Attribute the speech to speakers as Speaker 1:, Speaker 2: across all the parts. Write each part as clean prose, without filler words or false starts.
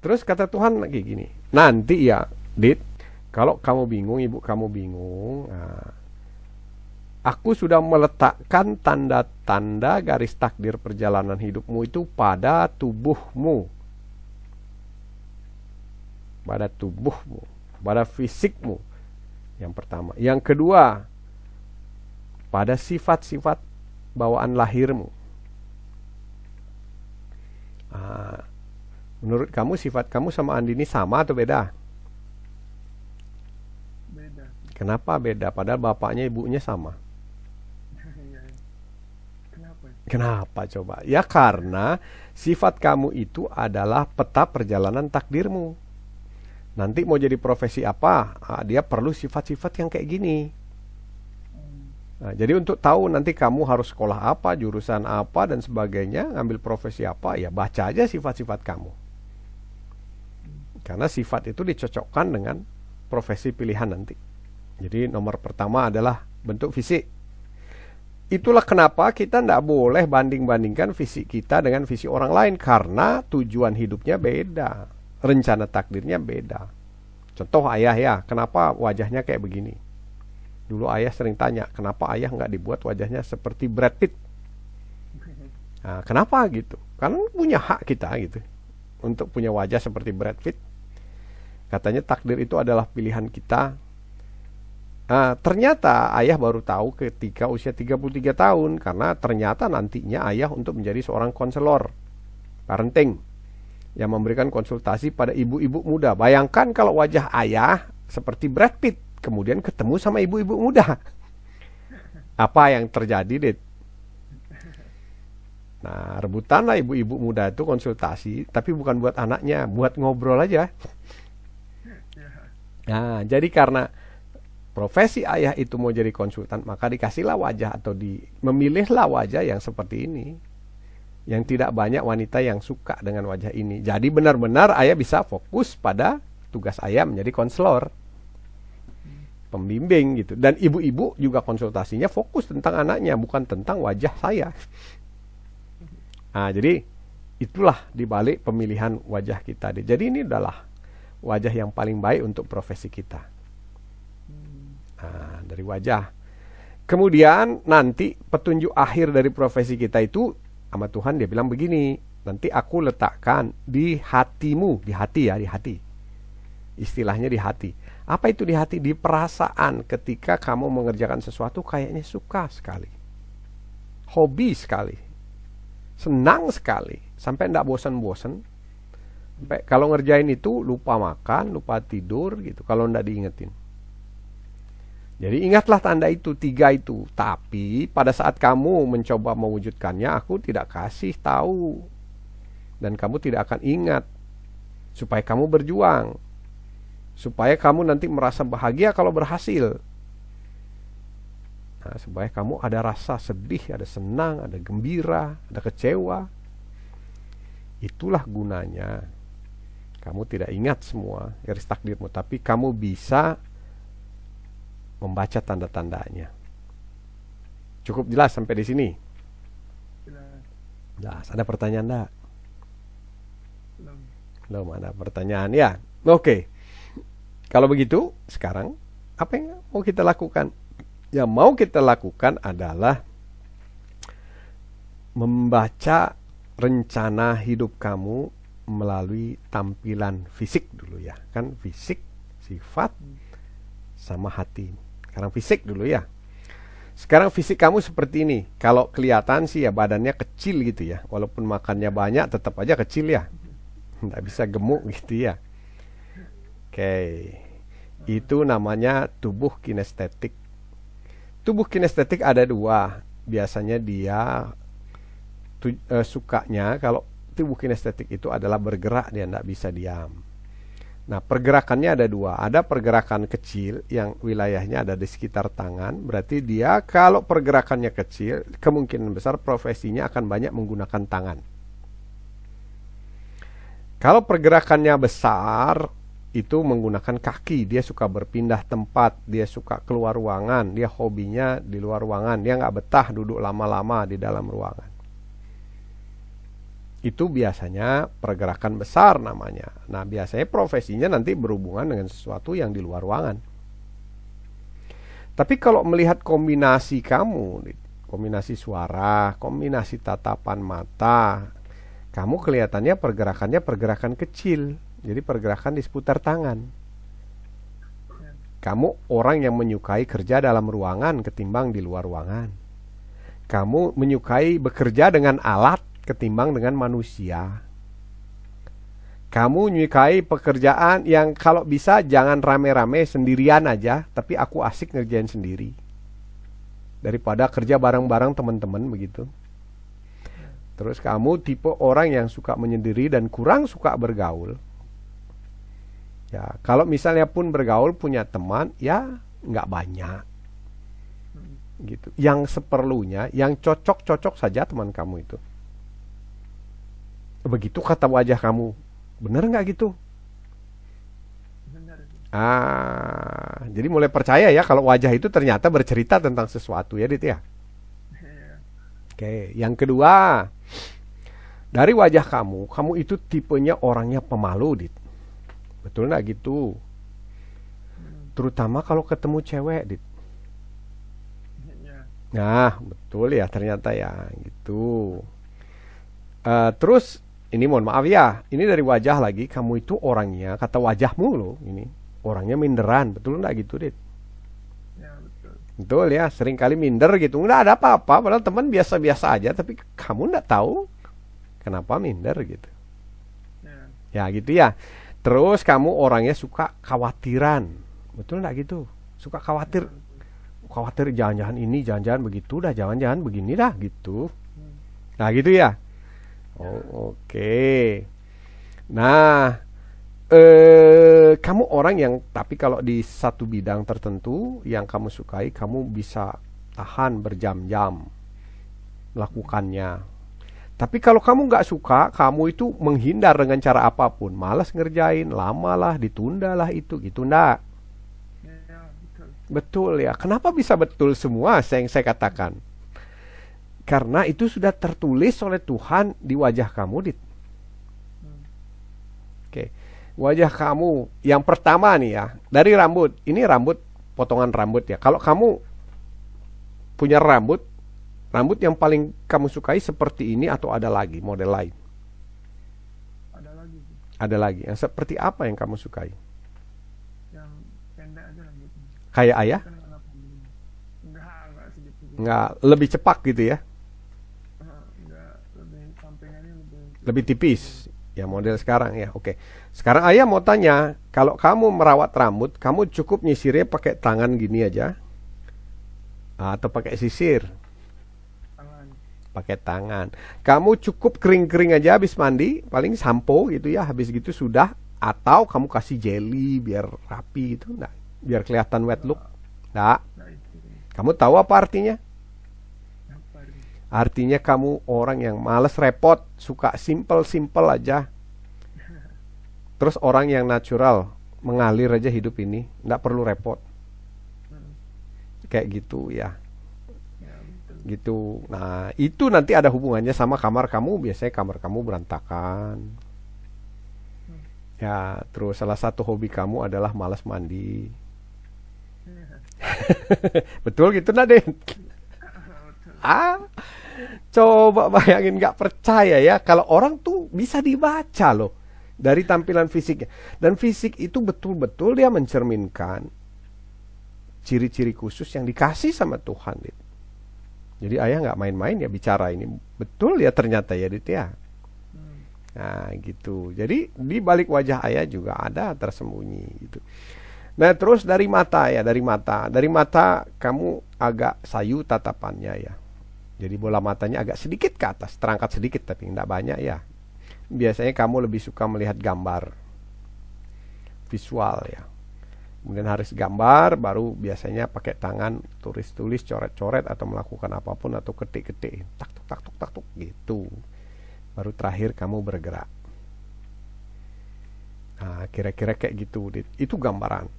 Speaker 1: Terus kata Tuhan lagi gini, nanti ya, Dit, kalau kamu bingung, ibu kamu bingung, aku sudah meletakkan tanda-tanda garis takdir perjalanan hidupmu itu pada tubuhmu, pada fisikmu. Yang pertama. Yang kedua, pada sifat-sifat bawaan lahirmu. Menurut kamu sifat kamu sama Andini sama atau beda?
Speaker 2: Beda.
Speaker 1: Kenapa beda? Padahal bapaknya ibunya sama.
Speaker 2: Kenapa?
Speaker 1: Kenapa coba? Ya karena sifat kamu itu adalah peta perjalanan takdirmu. Nanti mau jadi profesi apa? Dia perlu sifat-sifat yang kayak gini. Jadi untuk tahu nanti kamu harus sekolah apa, jurusan apa dan sebagainya, ngambil profesi apa, ya baca aja sifat-sifat kamu. Karena sifat itu dicocokkan dengan profesi pilihan nanti. Jadi nomor pertama adalah bentuk fisik. Itulah kenapa kita tidak boleh banding-bandingkan fisik kita dengan fisik orang lain, karena tujuan hidupnya beda, rencana takdirnya beda. Contoh ayah ya, kenapa wajahnya kayak begini? Dulu ayah sering tanya, kenapa ayah nggak dibuat wajahnya seperti Brad Pitt? Kenapa gitu? Karena punya hak kita gitu untuk punya wajah seperti Brad Pitt. Katanya takdir itu adalah pilihan kita. Ternyata ayah baru tahu ketika usia 33 tahun, karena ternyata nantinya ayah untuk menjadi seorang konselor parenting yang memberikan konsultasi pada ibu-ibu muda. Bayangkan kalau wajah ayah seperti Brad Pitt, kemudian ketemu sama ibu-ibu muda. Apa yang terjadi, Dit? Nah, rebutanlah ibu-ibu muda itu konsultasi, tapi bukan buat anaknya, buat ngobrol aja. Nah, jadi karena profesi ayah itu mau jadi konsultan, maka dikasihlah wajah atau memilihlah wajah yang seperti ini. Yang tidak banyak wanita yang suka dengan wajah ini. Jadi benar-benar ayah bisa fokus pada tugas ayah menjadi konselor, pembimbing gitu. Dan ibu-ibu juga konsultasinya fokus tentang anaknya, bukan tentang wajah saya. Jadi itulah dibalik pemilihan wajah kita. Jadi ini adalah wajah yang paling baik untuk profesi kita. Dari wajah. Kemudian nanti petunjuk akhir dari profesi kita itu sama Tuhan dia bilang begini, nanti aku letakkan di hatimu, di hati ya, di hati. Istilahnya di hati. Apa itu di hati? Di perasaan ketika kamu mengerjakan sesuatu kayaknya suka sekali. Hobi sekali. Senang sekali. Sampai enggak bosan-bosan. Sampai kalau ngerjain itu lupa makan, lupa tidur gitu kalau enggak diingetin. Jadi ingatlah tanda itu, 3 itu. Tapi pada saat kamu mencoba mewujudkannya, aku tidak kasih tahu. Dan kamu tidak akan ingat. Supaya kamu berjuang. Supaya kamu nanti merasa bahagia kalau berhasil. Supaya kamu ada rasa sedih, ada senang, ada gembira, ada kecewa. Itulah gunanya. Kamu tidak ingat semua garis takdirmu, tapi kamu bisa membaca tanda-tandanya. Cukup jelas sampai di sini? Jelas. Ada pertanyaan enggak? Belum ada pertanyaan ya. Oke. Kalau begitu, sekarang apa yang mau kita lakukan? Yang mau kita lakukan adalah membaca rencana hidup kamu melalui tampilan fisik dulu ya. Kan fisik, sifat, sama hati. Sekarang fisik dulu ya. Sekarang fisik kamu seperti ini. Kalau kelihatan sih ya badannya kecil gitu ya. Walaupun makannya banyak tetap aja kecil ya. Nggak bisa gemuk gitu ya. Oke. Itu namanya tubuh kinestetik. Tubuh kinestetik ada 2. Biasanya dia sukanya kalau tubuh kinestetik itu adalah bergerak, dia nggak bisa diam. Nah, pergerakannya ada 2. Ada pergerakan kecil yang wilayahnya ada di sekitar tangan. Berarti dia kalau pergerakannya kecil, kemungkinan besar profesinya akan banyak menggunakan tangan. Kalau pergerakannya besar, itu menggunakan kaki. Dia suka berpindah tempat, dia suka keluar ruangan, dia hobinya di luar ruangan. Dia nggak betah duduk lama-lama di dalam ruangan. Itu biasanya pergerakan besar namanya. Nah, biasanya profesinya nanti berhubungan dengan sesuatu yang di luar ruangan. Tapi kalau melihat kombinasi kamu, kombinasi suara, kombinasi tatapan mata, kamu kelihatannya pergerakannya pergerakan kecil. Jadi pergerakan di seputar tangan. Kamu orang yang menyukai kerja dalam ruangan ketimbang di luar ruangan. Kamu menyukai bekerja dengan alat ketimbang dengan manusia. Kamu menyukai pekerjaan yang kalau bisa jangan rame-rame sendirian aja, tapi aku asik ngerjain sendiri. Daripada kerja bareng-bareng teman-teman begitu. Terus kamu tipe orang yang suka menyendiri dan kurang suka bergaul. Ya, kalau misalnya pun bergaul punya teman, ya nggak banyak. Gitu. Yang seperlunya, yang cocok-cocok saja teman kamu itu. Begitu kata wajah kamu. Bener nggak gitu?
Speaker 2: Benar.
Speaker 1: Jadi mulai percaya ya kalau wajah itu ternyata bercerita tentang sesuatu ya, Dit ya.
Speaker 2: Iya.
Speaker 1: Oke, yang kedua, dari wajah kamu itu tipenya orangnya pemalu, Dit. Betul nggak gitu? Terutama kalau ketemu cewek, Dit.
Speaker 2: Iya.
Speaker 1: Nah, betul ya ternyata ya, gitu. Terus ini mohon maaf ya, ini dari wajah lagi, kamu itu orangnya, kata wajahmu loh, ini orangnya minderan, betul nggak gitu, Dit?
Speaker 2: Ya, betul.
Speaker 1: Betul ya, sering kali minder gitu, nggak ada apa-apa, padahal teman biasa-biasa aja, tapi kamu nggak tahu kenapa minder gitu.
Speaker 2: Ya.
Speaker 1: Ya gitu ya. Terus kamu orangnya suka khawatiran, betul nggak gitu? Suka khawatir, khawatir jangan-jangan ini, jangan-jangan begitu, dah jangan-jangan begini dah gitu. Nah gitu ya. Oh, oke. Nah, kamu orang yang tapi kalau di satu bidang tertentu yang kamu sukai, kamu bisa tahan berjam-jam melakukannya. Tapi kalau kamu nggak suka, kamu itu menghindar dengan cara apapun, malas ngerjain, lamalah, ditundalah itu, gitu ndak?
Speaker 2: Ya, betul.
Speaker 1: Betul ya. Kenapa bisa betul semua yang saya katakan? Karena itu sudah tertulis oleh Tuhan di wajah kamu, Dit. Oke. Wajah kamu yang pertama nih ya, dari rambut. Ini rambut, potongan rambut ya. Kalau kamu punya rambut yang paling kamu sukai seperti ini atau ada lagi model lain?
Speaker 2: Ada lagi sih.
Speaker 1: Ada lagi. Yang seperti apa yang kamu sukai?
Speaker 2: Yang pendek aja lah gitu.
Speaker 1: Kayak ayah?
Speaker 2: Kan nggak panjang. Enggak segitu.
Speaker 1: Nggak, lebih cepak gitu ya?
Speaker 2: Enggak, lebih sampingannya lebih.
Speaker 1: Lebih tipis. Ya model sekarang ya. Oke. Sekarang ayah mau tanya, kalau kamu merawat rambut, kamu cukup nyisirnya pakai tangan gini aja? Atau pakai sisir?
Speaker 2: Tangan.
Speaker 1: Pakai tangan. Kamu cukup kering-kering aja habis mandi, paling sampo gitu ya, habis gitu sudah. Atau kamu kasih jelly biar rapi gitu, enggak? Biar kelihatan wet look. Enggak.
Speaker 2: Nah itu.
Speaker 1: Kamu tahu apa artinya?
Speaker 2: Apa itu?
Speaker 1: Artinya kamu orang yang males repot, suka simple-simple aja. Terus orang yang natural, mengalir aja hidup ini, enggak perlu repot. Kayak gitu ya.
Speaker 2: Ya, betul.
Speaker 1: Gitu. Nah, itu nanti ada hubungannya sama kamar kamu. Biasanya kamar kamu berantakan. Ya, terus salah satu hobi kamu adalah malas mandi. Betul gitu, Naden? Coba bayangin, nggak percaya ya, kalau orang tuh bisa dibaca loh dari tampilan fisiknya. Dan fisik itu betul-betul dia mencerminkan ciri-ciri khusus yang dikasih sama Tuhan, Dit. Jadi ayah nggak main-main ya bicara ini. Betul ya ternyata ya, Dit ya. Nah gitu. Jadi di balik wajah ayah juga ada tersembunyi gitu. Nah terus dari mata ya, dari mata kamu agak sayu tatapannya ya. Jadi bola matanya agak sedikit ke atas, terangkat sedikit tapi nggak banyak ya. Biasanya kamu lebih suka melihat gambar visual ya. Kemudian harus gambar, baru biasanya pakai tangan tulis-tulis, coret-coret atau melakukan apapun atau ketik-ketik, tak tuk gitu. Baru terakhir kamu bergerak. Nah, kira-kira kayak gitu. Itu gambaran.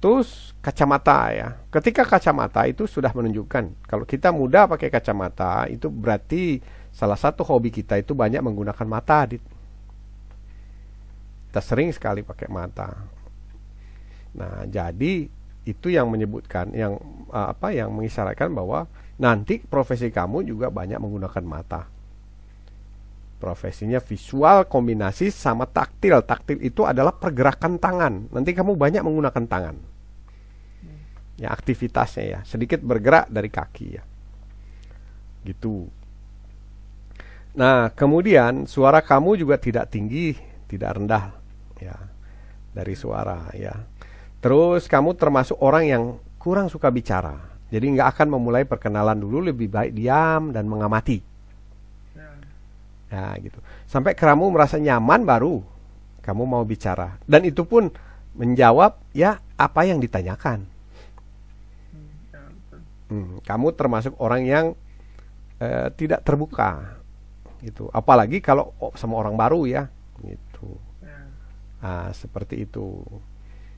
Speaker 1: Terus kacamata ya. Ketika kacamata itu sudah menunjukkan kalau kita muda pakai kacamata itu berarti salah satu hobi kita itu banyak menggunakan mata. Kita sering sekali pakai mata. Nah, jadi itu yang menyebutkan yang mengisyaratkan bahwa nanti profesi kamu juga banyak menggunakan mata. Profesinya visual kombinasi sama taktil. Taktil itu adalah pergerakan tangan. Nanti kamu banyak menggunakan tangan. Ya, aktivitasnya ya, sedikit bergerak dari kaki ya. Gitu. Nah, kemudian suara kamu juga tidak tinggi, tidak rendah ya. Dari suara ya. Terus kamu termasuk orang yang kurang suka bicara. Jadi nggak akan memulai perkenalan dulu, lebih baik diam dan mengamati. Ya gitu. Sampai kamu merasa nyaman baru kamu mau bicara. Dan itu pun menjawab ya apa yang ditanyakan. Kamu termasuk orang yang tidak terbuka. Gitu. Apalagi kalau sama orang baru ya. Gitu. Nah, seperti itu.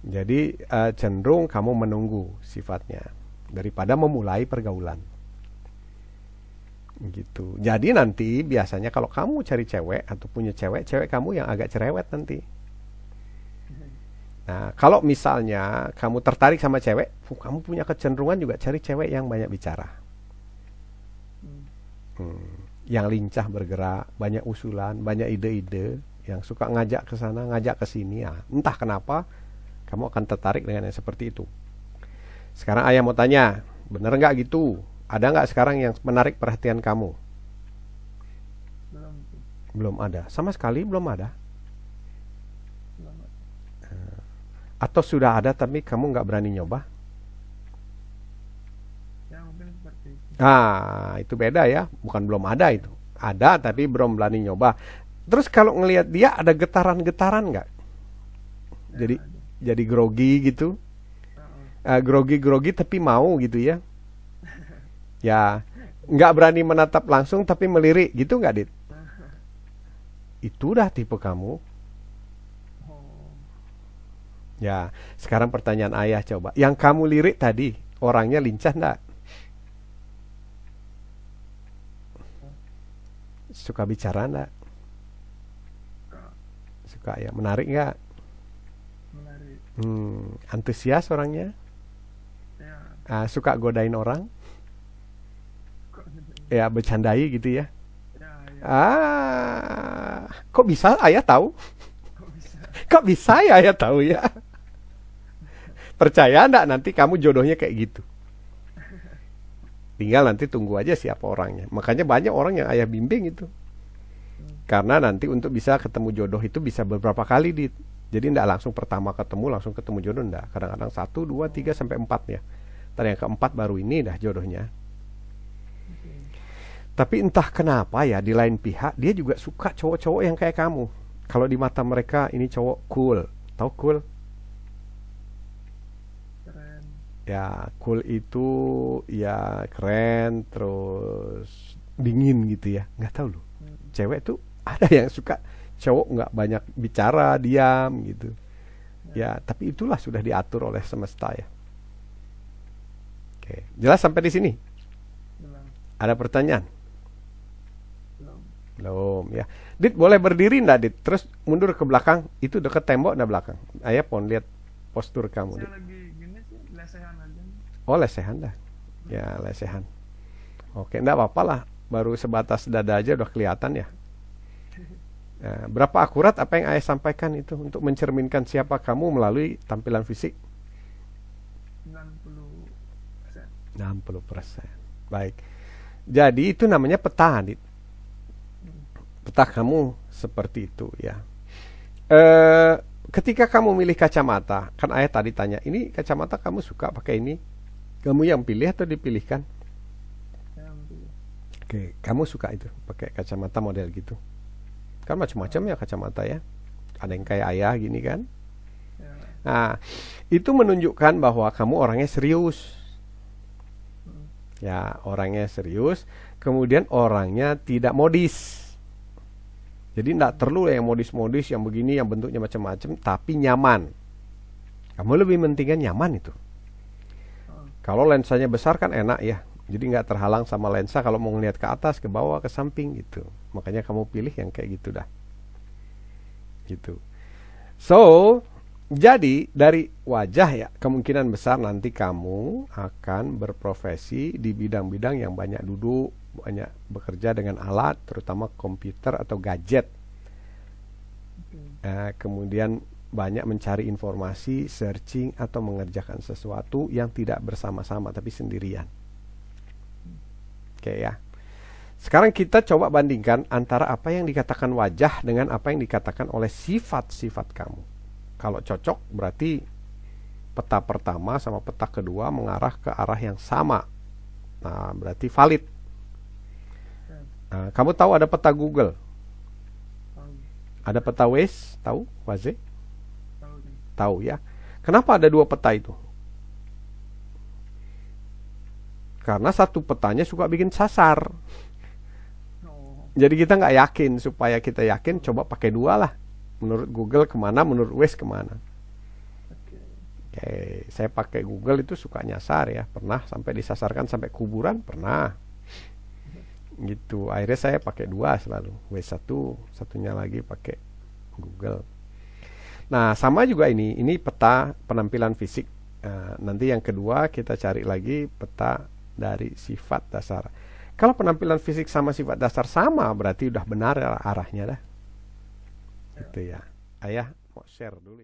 Speaker 1: Jadi cenderung kamu menunggu sifatnya daripada memulai pergaulan. Gitu. Jadi nanti biasanya kalau kamu cari cewek atau punya cewek kamu yang agak cerewet nanti. Nah, kalau misalnya kamu tertarik sama cewek, kamu punya kecenderungan juga cari cewek yang banyak bicara. Yang lincah bergerak, banyak usulan, banyak ide-ide, yang suka ngajak ke sana, ngajak ke sini ya. Entah kenapa kamu akan tertarik dengan yang seperti itu. Sekarang ayah mau tanya, bener nggak gitu? Ada nggak sekarang yang menarik perhatian kamu? Belum ada. Sama sekali belum ada. Atau sudah ada tapi kamu nggak berani nyoba?
Speaker 2: Ya mungkin seperti itu.
Speaker 1: Ah, itu beda ya. Bukan belum ada itu. Ada tapi belum berani nyoba. Terus kalau ngelihat dia ada getaran-getaran nggak? Jadi grogi gitu. Grogi-grogi tapi mau gitu ya. Ya, nggak berani menatap langsung tapi melirik gitu nggak, Dit? Itu udah tipe kamu. Ya, sekarang pertanyaan ayah coba. Yang kamu lirik tadi, orangnya lincah nggak? Suka bicara nggak? Suka ya, menarik nggak?
Speaker 2: Menarik.
Speaker 1: Antusias orangnya?
Speaker 2: Ya.
Speaker 1: Suka godain orang?
Speaker 2: Kok
Speaker 1: Ya, bercandai gitu ya?
Speaker 2: ya.
Speaker 1: Kok bisa ayah tahu?
Speaker 2: Kok bisa?
Speaker 1: Kok bisa ya ayah tahu ya? Percaya enggak nanti kamu jodohnya kayak gitu? Tinggal nanti tunggu aja siapa orangnya. Makanya banyak orang yang ayah bimbing itu. Karena nanti untuk bisa ketemu jodoh itu bisa beberapa kali, Dit. Jadi enggak langsung pertama ketemu langsung ketemu jodoh, enggak. Kadang-kadang 1, 2, 3 sampai 4 ya. Ntar yang keempat baru ini dah jodohnya. Tapi entah kenapa ya di lain pihak dia juga suka cowok-cowok yang kayak kamu. Kalau di mata mereka ini cowok cool. Tahu cool?
Speaker 2: Keren.
Speaker 1: Ya, cool itu ya keren terus dingin gitu ya. Nggak tahu loh. Cewek tuh ada yang suka cowok nggak banyak bicara, diam gitu. Ya, tapi itulah sudah diatur oleh semesta ya. Oke, jelas sampai di sini?
Speaker 2: Belum.
Speaker 1: Ada pertanyaan?
Speaker 2: Belum.
Speaker 1: Belum ya. Dit boleh berdiri ndak, Dit? Terus mundur ke belakang, itu dekat tembok ndak belakang? Ayah pon lihat postur kamu, Dit.
Speaker 2: Saya lagi gini sih, lesehan aja.
Speaker 1: Oh, lesehan dah. Ya, lesehan. Oke, ndak apa-apa lah. Baru sebatas dada aja udah kelihatan ya. Nah, berapa akurat apa yang ayah sampaikan itu untuk mencerminkan siapa kamu melalui tampilan fisik?
Speaker 2: 90%.
Speaker 1: 60%. Baik. Jadi itu namanya peta, Dit. Peta kamu seperti itu ya. Ketika kamu milih kacamata, kan ayah tadi tanya, ini kacamata kamu suka pakai ini? Kamu yang pilih atau dipilihkan?
Speaker 2: Saya ambil.
Speaker 1: Oke, kamu suka itu pakai kacamata model gitu? Kan macam-macam ya kacamata ya. Ada yang kayak ayah gini kan?
Speaker 2: Ya.
Speaker 1: Nah, itu menunjukkan bahwa kamu orangnya serius. Ya, orangnya serius. Kemudian orangnya tidak modis. Jadi tidak perlu yang modis-modis, yang begini, yang bentuknya macam-macam, tapi nyaman. Kamu lebih mentingkan nyaman itu.
Speaker 2: Oh,
Speaker 1: Kalau lensanya besar kan enak ya. Jadi nggak terhalang sama lensa kalau mau ngeliat ke atas, ke bawah, ke samping gitu. Makanya kamu pilih yang kayak gitu dah. Gitu. So, jadi dari wajah ya, kemungkinan besar nanti kamu akan berprofesi di bidang-bidang yang banyak duduk, banyak bekerja dengan alat, terutama komputer atau gadget.
Speaker 2: oke.
Speaker 1: Kemudian banyak mencari informasi, searching, atau mengerjakan sesuatu yang tidak bersama-sama tapi sendirian. Oke ya. Sekarang kita coba bandingkan antara apa yang dikatakan wajah dengan apa yang dikatakan oleh sifat-sifat kamu. Kalau cocok berarti peta pertama sama peta kedua mengarah ke arah yang sama. Nah, berarti valid.
Speaker 2: Ya,
Speaker 1: Nah, kamu tahu ada peta Google,
Speaker 2: tahu.
Speaker 1: ada peta Waze, tahu? Waze?
Speaker 2: Tahu nih.
Speaker 1: Tahu ya. Kenapa ada dua peta itu? Karena satu petanya suka bikin sasar.
Speaker 2: Oh,
Speaker 1: Jadi kita nggak yakin. Supaya kita yakin, coba pakai dua lah. Menurut Google kemana, menurut Waze kemana.
Speaker 2: oke.
Speaker 1: Oke, saya pakai Google itu suka nyasar ya. Pernah sampai disasarkan sampai kuburan, pernah. Gitu. Akhirnya saya pakai dua selalu. Waze satu, satunya lagi pakai Google. Nah, sama juga ini peta penampilan fisik. Nanti yang kedua kita cari lagi peta dari sifat dasar. Kalau penampilan fisik sama sifat dasar sama, berarti udah benar arahnya dah. Gitu ya. Ayah mau share dulu ya.